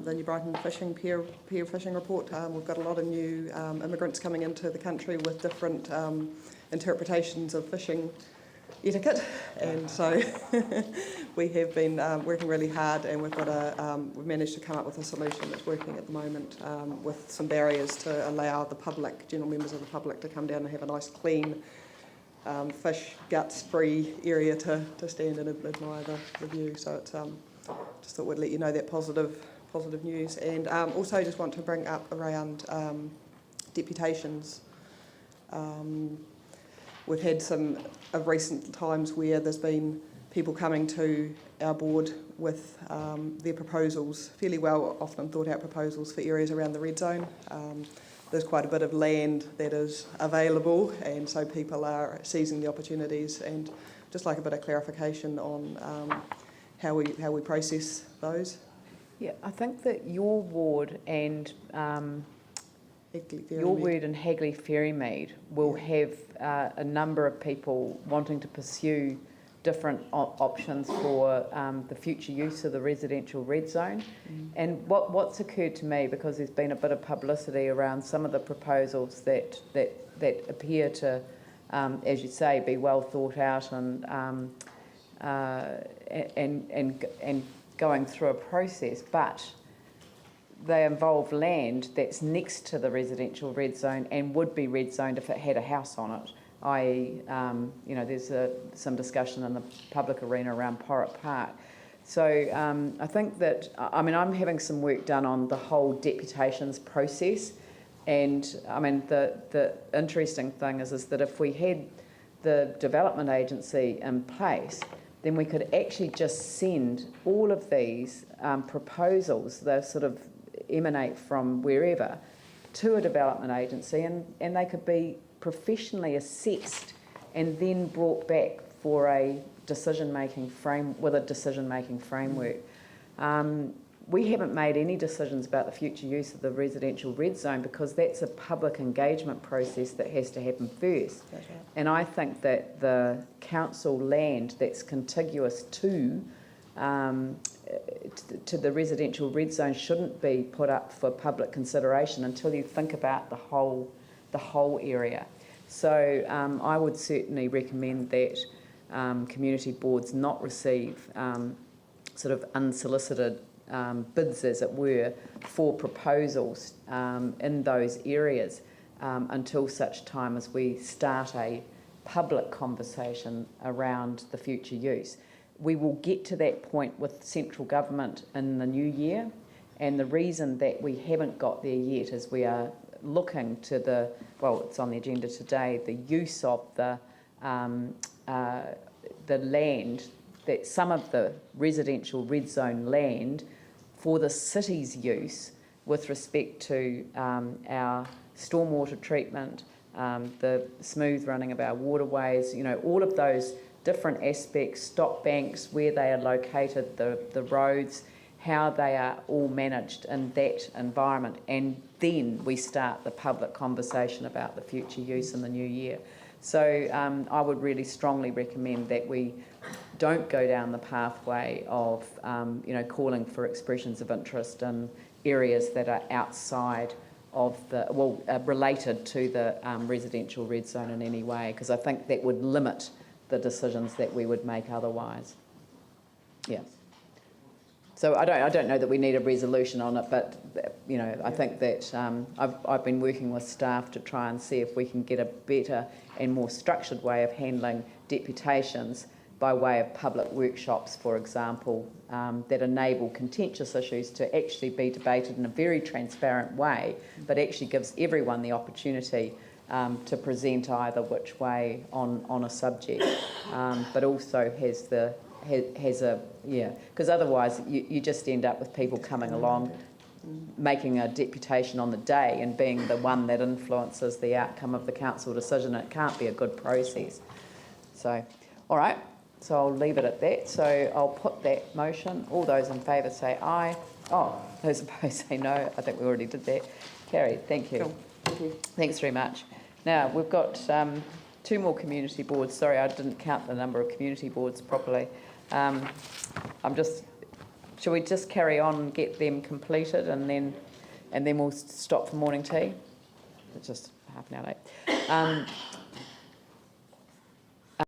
the New Brighton fishing peer fishing report. We've got a lot of new immigrants coming into the country with different interpretations of fishing etiquette, and so we have been working really hard, and we've managed to come up with a solution that's working at the moment, with some barriers to allow the public, general members of the public, to come down and have a nice clean fish guts free area to stand and admire the view. So it's just thought we'd let you know that positive news, and also just want to bring up around deputations. We've had some of recent times where there's been people coming to our board with their proposals, fairly well often thought out proposals for areas around the red zone. There's quite a bit of land that is available, and so people are seizing the opportunities, and just like a bit of clarification on how we process those. Yeah, I think that your ward and Hagley Ferrymead will have a number of people wanting to pursue different options for the future use of the residential red zone. And what's occurred to me, because there's been a bit of publicity around some of the proposals that appear to, as you say, be well thought out and going through a process, but they involve land that's next to the residential red zone and would be red zoned if it had a house on it, i.e., there's some discussion in the public arena around Porritt Park. So I think that, I'm having some work done on the whole deputations process, and the interesting thing is that if we had the development agency in place, then we could actually just send all of these proposals, they sort of emanate from wherever, to a development agency, and they could be professionally assessed and then brought back for a decision-making framework. We haven't made any decisions about the future use of the residential red zone because that's a public engagement process that has to happen first. That's right. And I think that the council land that's contiguous to the residential red zone shouldn't be put up for public consideration until you think about the whole area. So I would certainly recommend that community boards not receive sort of unsolicited bids, as it were, for proposals in those areas until such time as we start a public conversation around the future use. We will get to that point with central government in the new year, and the reason that we haven't got there yet is we are looking to it's on the agenda today, the use of the land, that some of the residential red zone land for the city's use with respect to our stormwater treatment, the smooth running of our waterways, all of those different aspects, stop banks, where they are located, the roads, how they are all managed in that environment, and then we start the public conversation about the future use in the new year. So I would really strongly recommend that we don't go down the pathway of calling for expressions of interest in areas that are outside of related to the residential red zone in any way, because I think that would limit the decisions that we would make otherwise. Yeah. So I don't know that we need a resolution on it, but I think that I've been working with staff to try and see if we can get a better and more structured way of handling deputations by way of public workshops, for example, that enable contentious issues to actually be debated in a very transparent way, but actually gives everyone the opportunity to present either which way on a subject, but also has because otherwise you just end up with people coming along making a deputation on the day and being the one that influences the outcome of the council decision. It can't be a good process. So, all right, so I'll leave it at that. So I'll put that motion. All those in favour say aye. Oh, those opposed say no. I think we already did that. Carried. Thank you. Cool. Thank you. Thanks very much. Now, we've got 2 more community boards. Sorry, I didn't count the number of community boards properly. I'm just Shall we just carry on and get them completed, and then we'll stop for morning tea? It's just half an hour late.